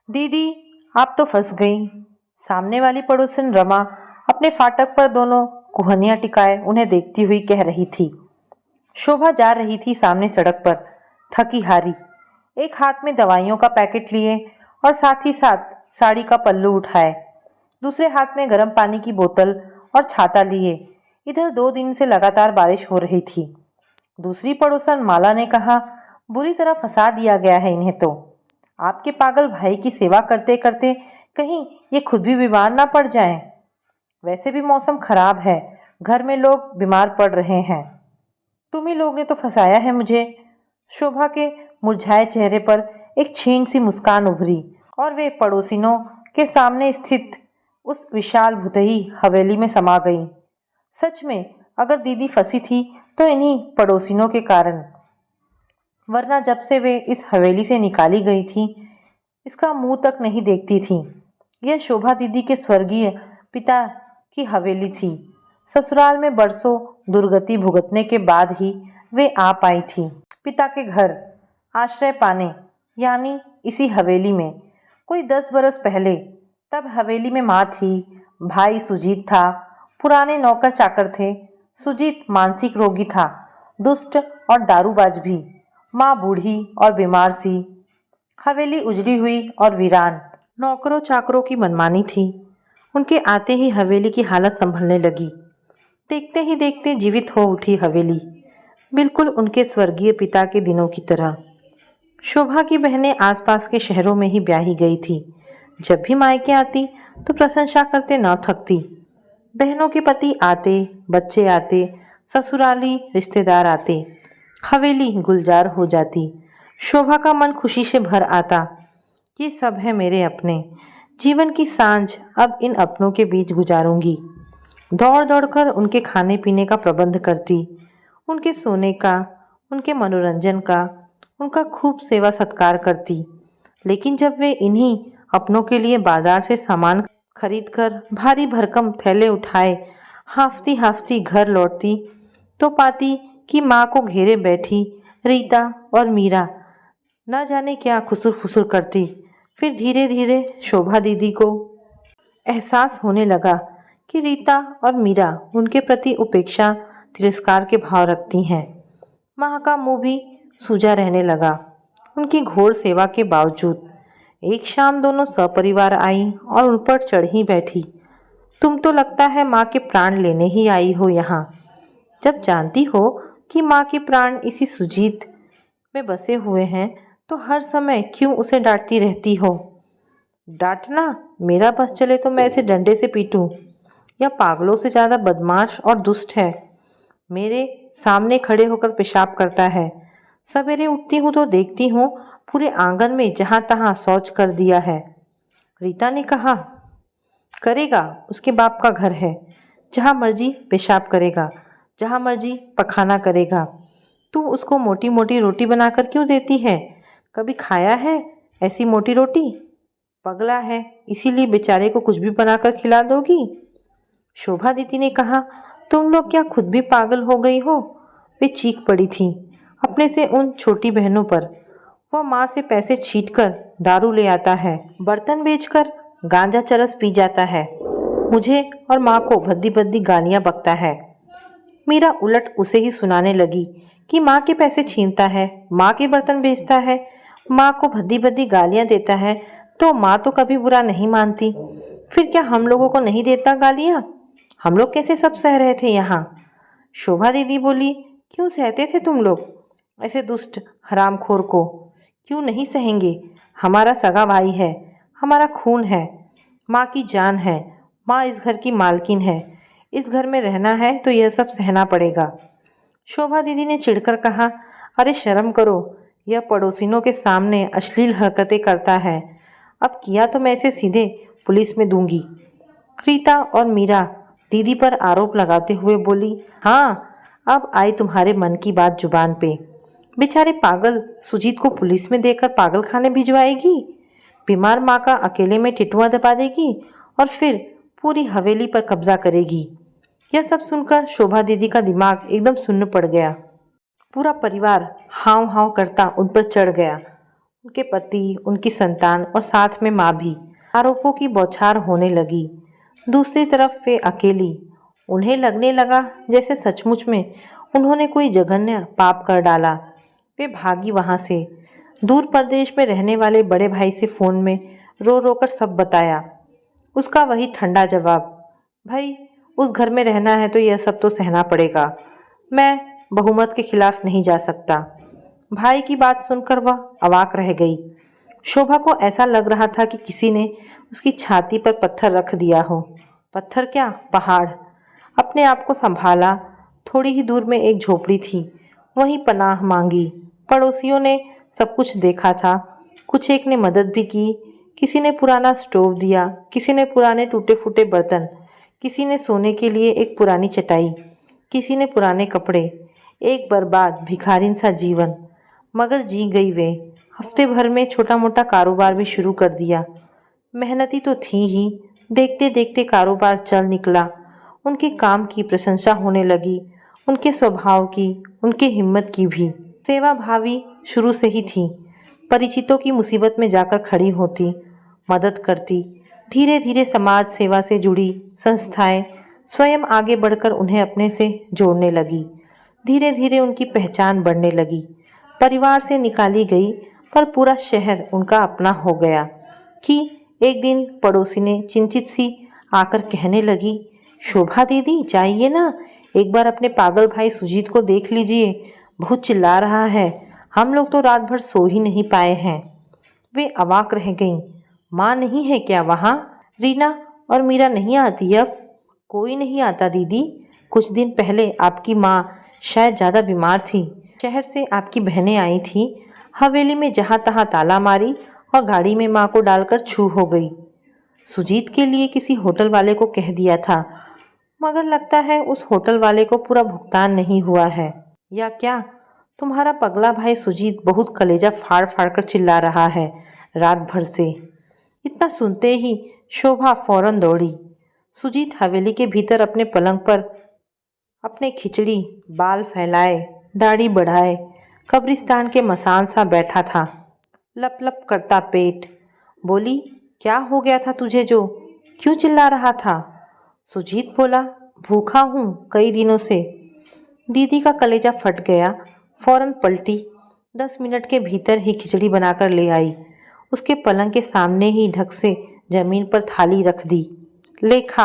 दीदी, आप तो फंस गई। सामने वाली पड़ोसन रमा अपने फाटक पर दोनों कुहनियां टिकाए उन्हें देखती हुई कह रही थी। शोभा जा रही थी सामने सड़क पर, थकी हारी, एक हाथ में दवाइयों का पैकेट लिए और साथ ही साथ साड़ी का पल्लू उठाए, दूसरे हाथ में गर्म पानी की बोतल और छाता लिए। इधर 2 दिन से लगातार बारिश हो रही थी। दूसरी पड़ोसन माला ने कहा, बुरी तरह फंसा दिया गया है इन्हें तो। आपके पागल भाई की सेवा करते करते कहीं ये खुद भी बीमार ना पड़ जाएं। वैसे भी मौसम खराब है, घर में लोग बीमार पड़ रहे हैं। तुम ही लोग ने तो फंसाया है मुझे। शोभा के मुरझाए चेहरे पर एक क्षीण सी मुस्कान उभरी और वे पड़ोसिनों के सामने स्थित उस विशाल भुतही हवेली में समा गई। सच में अगर दीदी फंसी थी तो इन्हीं पड़ोसिनों के कारण, वरना जब से वे इस हवेली से निकाली गई थी इसका मुंह तक नहीं देखती थी। यह शोभा दीदी के स्वर्गीय पिता की हवेली थी। ससुराल में बरसों दुर्गति भुगतने के बाद ही वे आ पाई थी पिता के घर आश्रय पाने, यानी इसी हवेली में। कोई 10 बरस पहले तब हवेली में माँ थी, भाई सुजीत था, पुराने नौकर चाकर थे। सुजीत मानसिक रोगी था, दुष्ट और दारूबाज भी। माँ बूढ़ी और बीमार सी। हवेली उजड़ी हुई और वीरान। नौकरों चाकरों की मनमानी थी। उनके आते ही हवेली की हालत संभलने लगी। देखते ही देखते जीवित हो उठी हवेली, बिल्कुल उनके स्वर्गीय पिता के दिनों की तरह। शोभा की बहनें आसपास के शहरों में ही ब्याही गई थी। जब भी मायके आती तो प्रशंसा करते न थकती। बहनों के पति आते, बच्चे आते, ससुराली रिश्तेदार आते, हवेली गुलजार हो जाती। शोभा का मन खुशी से भर आता। ये सब है मेरे अपने। जीवन की सांझ अब इन अपनों के बीच गुजारूंगी। दौड़ दौड़ कर उनके खाने पीने का प्रबंध करती, उनके सोने का, उनके मनोरंजन का, उनका खूब सेवा सत्कार करती। लेकिन जब वे इन्हीं अपनों के लिए बाजार से सामान खरीद कर भारी भरकम थैले उठाए हाफती हाफती घर लौटती तो पाती कि माँ को घेरे बैठी रीता और मीरा न जाने क्या खुसुर फुसुर करती। फिर धीरे धीरे शोभा दीदी को एहसास होने लगा कि रीता और मीरा उनके प्रति उपेक्षा तिरस्कार के भाव रखती हैं। माँ का मुंह भी सूजा रहने लगा उनकी घोर सेवा के बावजूद। एक शाम दोनों सपरिवार आई और उन पर चढ़ ही बैठी। तुम तो लगता है माँ के प्राण लेने ही आई हो यहाँ। जब जानती हो कि माँ के प्राण इसी सुजीत में बसे हुए हैं तो हर समय क्यों उसे डांटती रहती हो। डांटना मेरा बस चले तो मैं इसे डंडे से पीटूं। यह पागलों से ज़्यादा बदमाश और दुष्ट है। मेरे सामने खड़े होकर पेशाब करता है। सवेरे उठती हूँ तो देखती हूँ पूरे आंगन में जहाँ तहाँ शौच कर दिया है। रीता ने कहा, करेगा, उसके बाप का घर है, जहाँ मर्जी पेशाब करेगा, जहाँ मर्जी पखाना करेगा। तू उसको मोटी मोटी रोटी बनाकर क्यों देती है? कभी खाया है ऐसी मोटी रोटी? पगला है इसीलिए बेचारे को कुछ भी बनाकर खिला दोगी। शोभा दीदी ने कहा, तुम लोग क्या खुद भी पागल हो गई हो? वे चीख पड़ी थी अपने से उन छोटी बहनों पर। वह माँ से पैसे छीट कर दारू ले आता है, बर्तन बेचकर गांजा चरस पी जाता है, मुझे और माँ को भद्दी भद्दी गालियाँ बकता है। मीरा उलट उसे ही सुनाने लगी कि माँ के पैसे छीनता है, माँ के बर्तन बेचता है, माँ को भद्दी भद्दी गालियाँ देता है, तो माँ तो कभी बुरा नहीं मानती। फिर क्या हम लोगों को नहीं देता गालियाँ? हम लोग कैसे सब सह रहे थे यहाँ? शोभा दीदी बोली, क्यों सहते थे तुम लोग ऐसे दुष्ट हरामखोर को? क्यों नहीं सहेंगे? हमारा सगा भाई है, हमारा खून है, माँ की जान है, माँ इस घर की मालकिन है, इस घर में रहना है तो यह सब सहना पड़ेगा। शोभा दीदी ने चिढ़कर कहा, अरे शर्म करो, यह पड़ोसिनों के सामने अश्लील हरकतें करता है। अब किया तो मैं इसे सीधे पुलिस में दूंगी। रीता और मीरा दीदी पर आरोप लगाते हुए बोली, हाँ, अब आई तुम्हारे मन की बात जुबान पे। बेचारे पागल सुजीत को पुलिस में देकर पागल खाने भिजवाएगी, बीमार माँ का अकेले में टिटुआ दबा देगी और फिर पूरी हवेली पर कब्जा करेगी। यह सब सुनकर शोभा दीदी का दिमाग एकदम सुन्न पड़ गया। पूरा परिवार हाव हाव करता उन पर चढ़ गया। उनके पति, उनकी संतान और साथ में माँ भी। आरोपों की बौछार होने लगी। दूसरी तरफ वे अकेली। उन्हें लगने लगा जैसे सचमुच में उन्होंने कोई जघन्य पाप कर डाला। वे भागी वहां से। दूर प्रदेश में रहने वाले बड़े भाई से फोन में रो रो कर सब बताया। उसका वही ठंडा जवाब, भाई उस घर में रहना है तो यह सब तो सहना पड़ेगा। मैं बहुमत के खिलाफ नहीं जा सकता। भाई की बात सुनकर वह अवाक रह गई। शोभा को ऐसा लग रहा था कि किसी ने उसकी छाती पर पत्थर रख दिया हो। पत्थर क्या, पहाड़। अपने आप को संभाला। थोड़ी ही दूर में एक झोपड़ी थी, वहीं पनाह मांगी। पड़ोसियों ने सब कुछ देखा था। कुछ एक ने मदद भी की। किसी ने पुराना स्टोव दिया, किसी ने पुराने टूटे फूटे बर्तन, किसी ने सोने के लिए एक पुरानी चटाई, किसी ने पुराने कपड़े। एक बर्बाद भिखारिन सा जीवन, मगर जी गई वे। हफ्ते भर में छोटा मोटा कारोबार भी शुरू कर दिया। मेहनती तो थी ही, देखते देखते कारोबार चल निकला। उनके काम की प्रशंसा होने लगी, उनके स्वभाव की, उनके हिम्मत की भी। सेवा भावी शुरू से ही थी। परिचितों की मुसीबत में जाकर खड़ी होती, मदद करती। धीरे धीरे समाज सेवा से जुड़ी संस्थाएं स्वयं आगे बढ़कर उन्हें अपने से जोड़ने लगी। धीरे धीरे उनकी पहचान बढ़ने लगी। परिवार से निकाली गई पर पूरा शहर उनका अपना हो गया। कि एक दिन पड़ोसी ने चिंतित सी आकर कहने लगी, शोभा दीदी चाहिए ना, एक बार अपने पागल भाई सुजीत को देख लीजिए, बहुत चिल्ला रहा है। हम लोग तो रात भर सो ही नहीं पाए हैं। वे अवाक रह गईं। माँ नहीं है क्या वहाँ? रीना और मीरा नहीं आती अब? कोई नहीं आता दीदी। कुछ दिन पहले आपकी माँ शायद ज़्यादा बीमार थी। शहर से आपकी बहनें आई थी। हवेली में जहाँ तहाँ ताला मारी और गाड़ी में माँ को डालकर छू हो गई। सुजीत के लिए किसी होटल वाले को कह दिया था, मगर लगता है उस होटल वाले को पूरा भुगतान नहीं हुआ है। या क्या? तुम्हारा पगला भाई सुजीत बहुत कलेजा फाड़ फाड़ कर चिल्ला रहा है रात भर से। इतना सुनते ही शोभा फौरन दौड़ी। सुजीत हवेली के भीतर अपने पलंग पर अपने खिचड़ी बाल फैलाए, दाढ़ी बढ़ाए, कब्रिस्तान के मसान सा बैठा था। लप लप करता पेट। बोली, क्या हो गया था तुझे जो क्यों चिल्ला रहा था? सुजीत बोला, भूखा हूँ कई दिनों से। दीदी का कलेजा फट गया। फौरन पलटी। 10 मिनट के भीतर ही खिचड़ी बनाकर ले आई। उसके पलंग के सामने ही ढक से जमीन पर थाली रख दी। ले खा।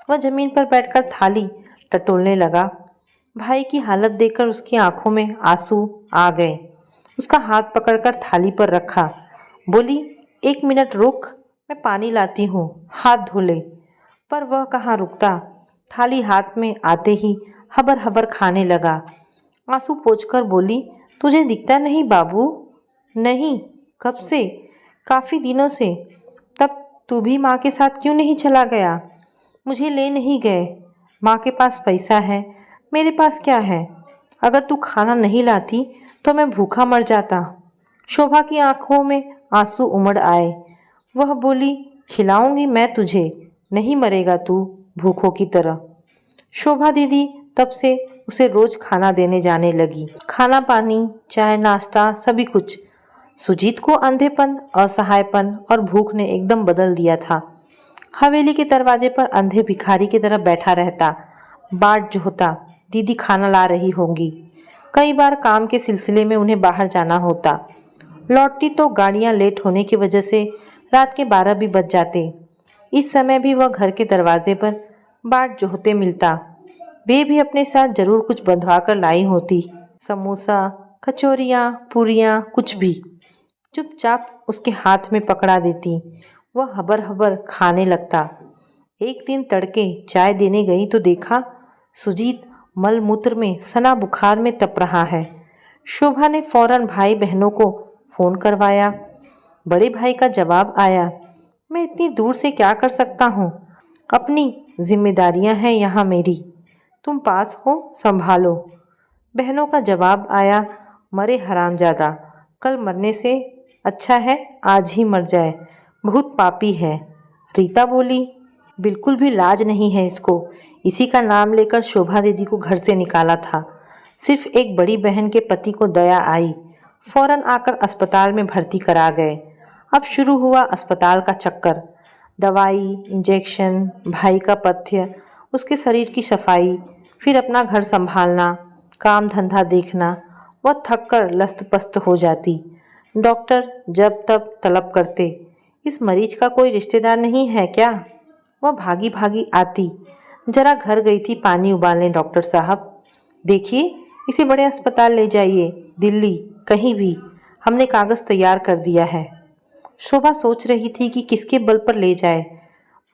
वह जमीन पर बैठकर थाली टटोलने लगा। भाई की हालत देखकर उसकी आंखों में आंसू आ गए। उसका हाथ पकड़कर थाली पर रखा। बोली, 1 मिनट रुक, मैं पानी लाती हूँ, हाथ धो ले। पर वह कहाँ रुकता। थाली हाथ में आते ही हबर हबर खाने लगा। आंसू पोंछकर बोली, तुझे दिखता नहीं बाबू? नहीं। कब से? काफ़ी दिनों से। तब तू भी माँ के साथ क्यों नहीं चला गया? मुझे ले नहीं गए। माँ के पास पैसा है, मेरे पास क्या है? अगर तू खाना नहीं लाती तो मैं भूखा मर जाता। शोभा की आंखों में आंसू उमड़ आए। वह बोली, खिलाऊंगी मैं तुझे, नहीं मरेगा तू भूखों की तरह। शोभा दीदी तब से उसे रोज खाना देने जाने लगी। खाना पानी, चाय नाश्ता, सभी कुछ। सुजीत को अंधेपन, असहायपन और भूख ने एकदम बदल दिया था। हवेली के दरवाजे पर अंधे भिखारी की तरह बैठा रहता, बाट जोहता, दीदी खाना ला रही होंगी। कई बार काम के सिलसिले में उन्हें बाहर जाना होता। लौटती तो गाड़ियां लेट होने की वजह से रात के 12 भी बज जाते। इस समय भी वह घर के दरवाजे पर बाट जोहते मिलता। वे भी अपने साथ जरूर कुछ बंधवा कर लाई होती, समोसा, कचौरियाँ, पूरियाँ, कुछ भी। चुपचाप उसके हाथ में पकड़ा देती। वह हबर हबर खाने लगता। एक दिन तड़के चाय देने गई तो देखा सुजीत मल मूत्र में सना बुखार में तप रहा है। शोभा ने फौरन भाई बहनों को फोन करवाया। बड़े भाई का जवाब आया, मैं इतनी दूर से क्या कर सकता हूँ, अपनी जिम्मेदारियां हैं यहाँ मेरी, तुम पास हो संभालो। बहनों का जवाब आया, मरे हरामजादा, कल मरने से अच्छा है आज ही मर जाए, बहुत पापी है। रीता बोली, बिल्कुल भी लाज नहीं है इसको। इसी का नाम लेकर शोभा दीदी को घर से निकाला था। सिर्फ एक बड़ी बहन के पति को दया आई फौरन आकर अस्पताल में भर्ती करा गए। अब शुरू हुआ अस्पताल का चक्कर। दवाई, इंजेक्शन, भाई का पथ्य, उसके शरीर की सफाई, फिर अपना घर संभालना, काम धंधा देखना। वह थक कर लस्त-पस्त हो जाती। डॉक्टर जब तब तलब करते, इस मरीज का कोई रिश्तेदार नहीं है क्या? वह भागी भागी आती। जरा घर गई थी पानी उबालने डॉक्टर साहब। देखिए, इसे बड़े अस्पताल ले जाइए, दिल्ली, कहीं भी। हमने कागज़ तैयार कर दिया है। शोभा सोच रही थी कि किसके बल पर ले जाए।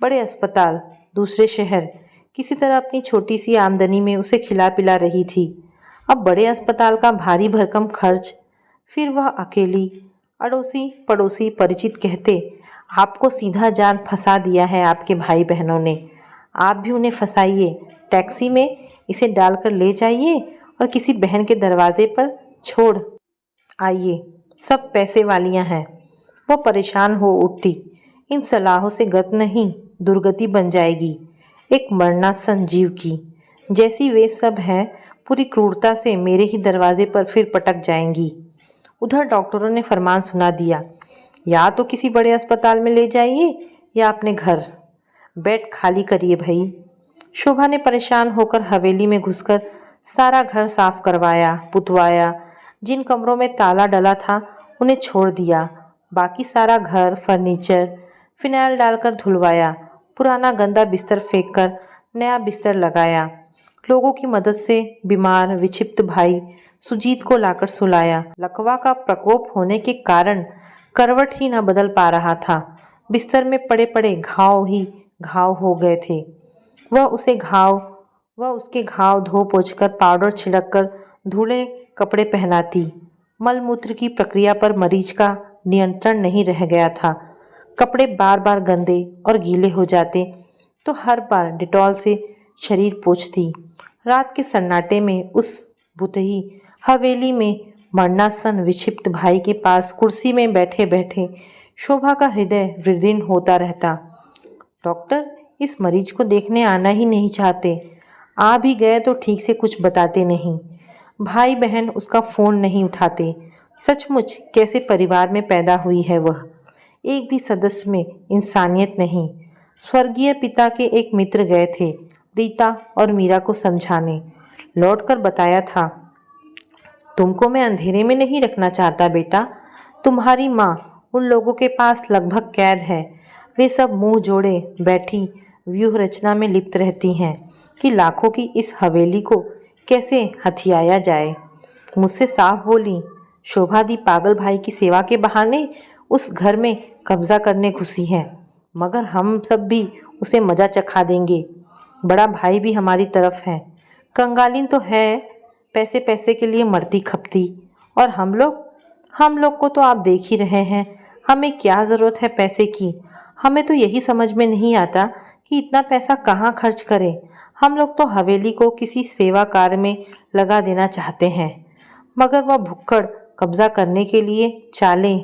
बड़े अस्पताल, दूसरे शहर, किसी तरह अपनी छोटी सी आमदनी में उसे खिला पिला रही थी। अब बड़े अस्पताल का भारी भरकम खर्च, फिर वह अकेली। अड़ोसी पड़ोसी परिचित कहते, आपको सीधा जान फंसा दिया है आपके भाई बहनों ने। आप भी उन्हें फंसाइए, टैक्सी में इसे डालकर ले जाइए और किसी बहन के दरवाजे पर छोड़ आइए। सब पैसे वालियां हैं। वह परेशान हो उठती। इन सलाहों से गत नहीं, दुर्गति बन जाएगी, एक मरणासन जीव की। जैसी वे सब हैं, पूरी क्रूरता से मेरे ही दरवाजे पर फिर पटक जाएंगी। उधर डॉक्टरों ने फरमान सुना दिया, या तो किसी बड़े अस्पताल में ले जाइए या अपने घर। बेड खाली करिए भई। शोभा ने परेशान होकर हवेली में घुसकर सारा घर साफ करवाया, पुतवाया। जिन कमरों में ताला डला था उन्हें छोड़ दिया। बाकी सारा घर, फर्नीचर फिनाइल डालकर धुलवाया। पुराना गंदा बिस्तर फेंक कर नया बिस्तर लगाया। लोगों की मदद से बीमार विक्षिप्त भाई सुजीत को लाकर सुलाया। लकवा का प्रकोप होने के कारण करवट ही न बदल पा रहा था। बिस्तर में पड़े पड़े घाव ही घाव हो गए थे। वह उसके घाव धो पोंछकर पाउडर छिड़क कर धुले कपड़े पहनाती। मलमूत्र की प्रक्रिया पर मरीज का नियंत्रण नहीं रह गया था। कपड़े बार बार गंदे और गीले हो जाते तो हर बार डिटॉल से शरीर पोंछती। रात के सन्नाटे में उस भुतही हवेली में मरणासन विक्षिप्त भाई के पास कुर्सी में बैठे बैठे शोभा का हृदय विदीर्ण होता रहता। डॉक्टर इस मरीज को देखने आना ही नहीं चाहते। आ भी गए तो ठीक से कुछ बताते नहीं। भाई बहन उसका फ़ोन नहीं उठाते। सचमुच कैसे परिवार में पैदा हुई है वह। एक भी सदस्य में इंसानियत नहीं। स्वर्गीय पिता के एक मित्र गए थे रीता और मीरा को समझाने। लौटकर बताया था, तुमको मैं अंधेरे में नहीं रखना चाहता बेटा। तुम्हारी माँ उन लोगों के पास लगभग कैद है। वे सब मुंह जोड़े बैठी व्यूह रचना में लिप्त रहती हैं कि लाखों की इस हवेली को कैसे हथियाया जाए। मुझसे साफ बोली, शोभा दी पागल भाई की सेवा के बहाने उस घर में कब्जा करने घुसी है, मगर हम सब भी उसे मजा चखा देंगे। बड़ा भाई भी हमारी तरफ है। कंगालिन तो है, पैसे पैसे के लिए मरती खपती। और हम लोग को तो आप देख ही रहे हैं। हमें क्या ज़रूरत है पैसे की। हमें तो यही समझ में नहीं आता कि इतना पैसा कहाँ खर्च करें। हम लोग तो हवेली को किसी सेवा कार्य में लगा देना चाहते हैं, मगर वह भुक्कड़ कब्जा करने के लिए चालें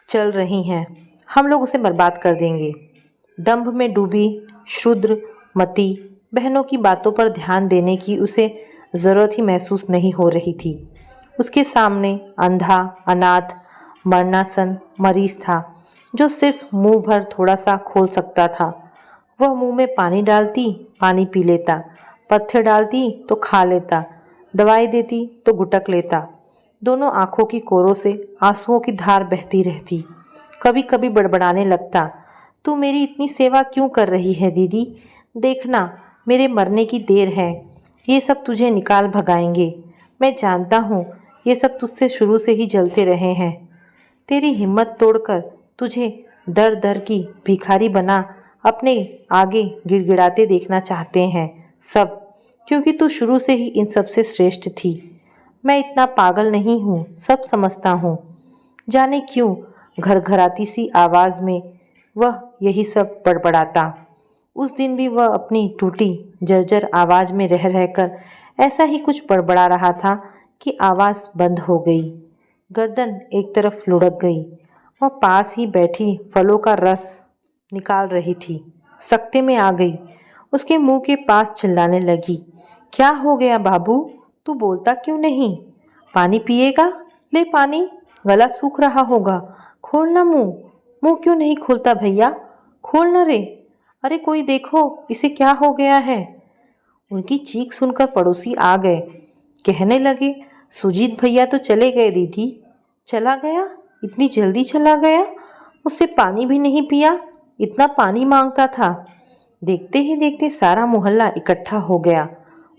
चल रही हैं। हम लोग उसे बर्बाद कर देंगे। दंभ में डूबी क्षुद्र मती बहनों की बातों पर ध्यान देने की उसे ज़रूरत ही महसूस नहीं हो रही थी। उसके सामने अंधा अनाथ मरणासन मरीज था जो सिर्फ मुंह भर थोड़ा सा खोल सकता था। वह मुंह में पानी डालती, पानी पी लेता, पत्थर डालती तो खा लेता, दवाई देती तो गुटक लेता। दोनों आंखों की कोरों से आंसुओं की धार बहती रहती। कभी कभी बड़बड़ाने लगता, तू मेरी इतनी सेवा क्यों कर रही है दीदी? देखना, मेरे मरने की देर है। ये सब तुझे निकाल भगाएंगे। मैं जानता हूँ ये सब तुझसे शुरू से ही जलते रहे हैं। तेरी हिम्मत तोड़कर तुझे दर दर की भिखारी बना अपने आगे गिड़गिड़ाते देखना चाहते हैं सब, क्योंकि तू शुरू से ही इन सब से श्रेष्ठ थी। मैं इतना पागल नहीं हूँ, सब समझता हूँ। जाने क्यों घरघराती सी आवाज़ में वह यही सब बड़बड़ाता। उस दिन भी वह अपनी टूटी जर्जर आवाज़ में रह रहकर ऐसा ही कुछ बड़बड़ा रहा था कि आवाज़ बंद हो गई। गर्दन एक तरफ लुढ़क गई। वह पास ही बैठी फलों का रस निकाल रही थी। सकते में आ गई। उसके मुंह के पास चिल्लाने लगी, क्या हो गया बाबू? तू बोलता क्यों नहीं? पानी पिएगा? ले पानी, गला सूख रहा होगा। खोल ना मुंह। मुंह क्यों नहीं खोलता भैया? खोल ना रे। अरे कोई देखो, इसे क्या हो गया है? उनकी चीख सुनकर पड़ोसी आ गए। कहने लगे, सुजीत भैया तो चले गए दीदी। चला गया? इतनी जल्दी चला गया? मुझसे पानी भी नहीं पिया? इतना पानी मांगता था। देखते ही देखते सारा मोहल्ला इकट्ठा हो गया।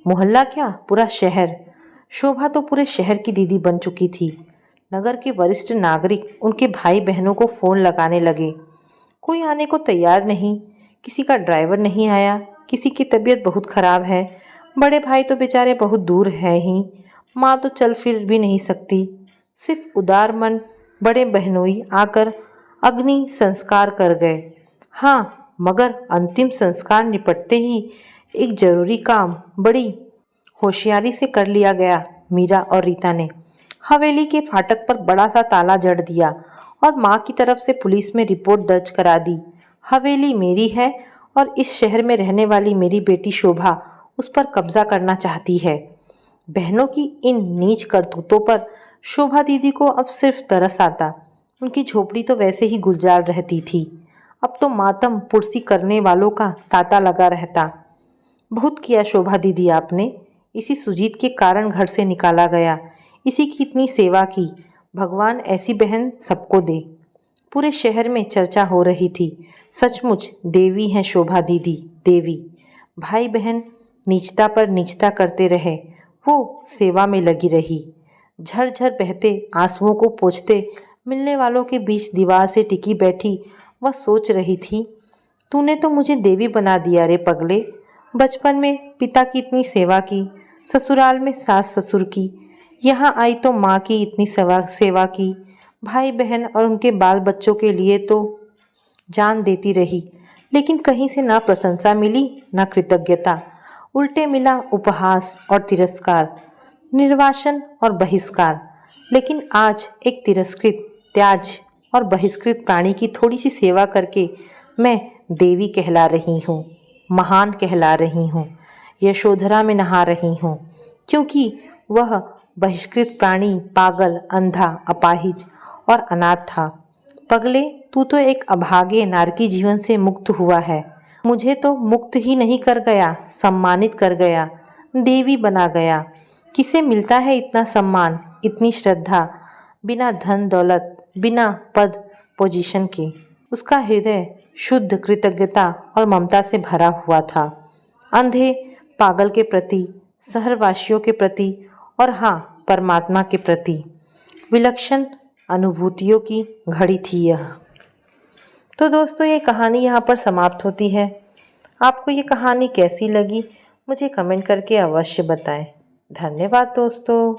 मोहल्ला क्या, पूरा शहर। शोभा तो पूरे शहर की दीदी बन चुकी थी। नगर के वरिष्ठ नागरिक उनके भाई बहनों को फ़ोन लगाने लगे। कोई आने को तैयार नहीं। किसी का ड्राइवर नहीं आया, किसी की तबीयत बहुत ख़राब है। बड़े भाई तो बेचारे बहुत दूर हैं ही। माँ तो चल फिर भी नहीं सकती। सिर्फ उदार मन बड़े बहनोई आकर अग्नि संस्कार कर गए। हाँ, मगर अंतिम संस्कार निपटते ही एक जरूरी काम बड़ी होशियारी से कर लिया गया। मीरा और रीता ने हवेली के फाटक पर बड़ा सा ताला जड़ दिया और माँ की तरफ से पुलिस में रिपोर्ट दर्ज करा दी। हवेली मेरी है और इस शहर में रहने वाली मेरी बेटी शोभा उस पर कब्जा करना चाहती है। बहनों की इन नीच करतूतों पर शोभा दीदी को अब सिर्फ तरस आता। उनकी झोपड़ी तो वैसे ही गुलजार रहती थी, अब तो मातम पुरसी करने वालों का तांता लगा रहता। बहुत किया शोभा दीदी आपने। इसी सुजीत के कारण घर से निकाला गया। इसी की इतनी सेवा की। भगवान ऐसी बहन सबको दे। पूरे शहर में चर्चा हो रही थी। सचमुच देवी हैं शोभा दीदी, देवी। भाई बहन नीचता पर नीचता करते रहे, वो सेवा में लगी रही। झरझर बहते आंसुओं को पोंछते मिलने वालों के बीच दीवार से टिकी बैठी वह सोच रही थी, तूने तो मुझे देवी बना दिया रे पगले। बचपन में पिता की इतनी सेवा की, ससुराल में सास ससुर की, यहाँ आई तो माँ की इतनी सेवा की, भाई बहन और उनके बाल बच्चों के लिए तो जान देती रही, लेकिन कहीं से ना प्रशंसा मिली ना कृतज्ञता। उल्टे मिला उपहास और तिरस्कार, निर्वासन और बहिष्कार। लेकिन आज एक तिरस्कृत, त्याज और बहिष्कृत प्राणी की थोड़ी सी सेवा करके मैं देवी कहला रही हूँ, महान कहला रही हूँ, यशोधरा में नहा रही हूँ। क्योंकि वह बहिष्कृत प्राणी पागल, अंधा, अपाहिज और अनाथ था। पगले, तू तो एक अभागे नारकी जीवन से मुक्त हुआ है। मुझे तो मुक्त ही नहीं कर गया, सम्मानित कर गया, देवी बना गया। किसे मिलता है इतना सम्मान, इतनी श्रद्धा, बिना धन दौलत, बिना पद पोजीशन के। उसका हृदय शुद्ध कृतज्ञता और ममता से भरा हुआ था। अंधे पागल के प्रति, शहरवासियों के प्रति और हाँ, परमात्मा के प्रति विलक्षण अनुभूतियों की घड़ी थी यह। तो दोस्तों, ये कहानी यहाँ पर समाप्त होती है। आपको ये कहानी कैसी लगी मुझे कमेंट करके अवश्य बताएं। धन्यवाद दोस्तों।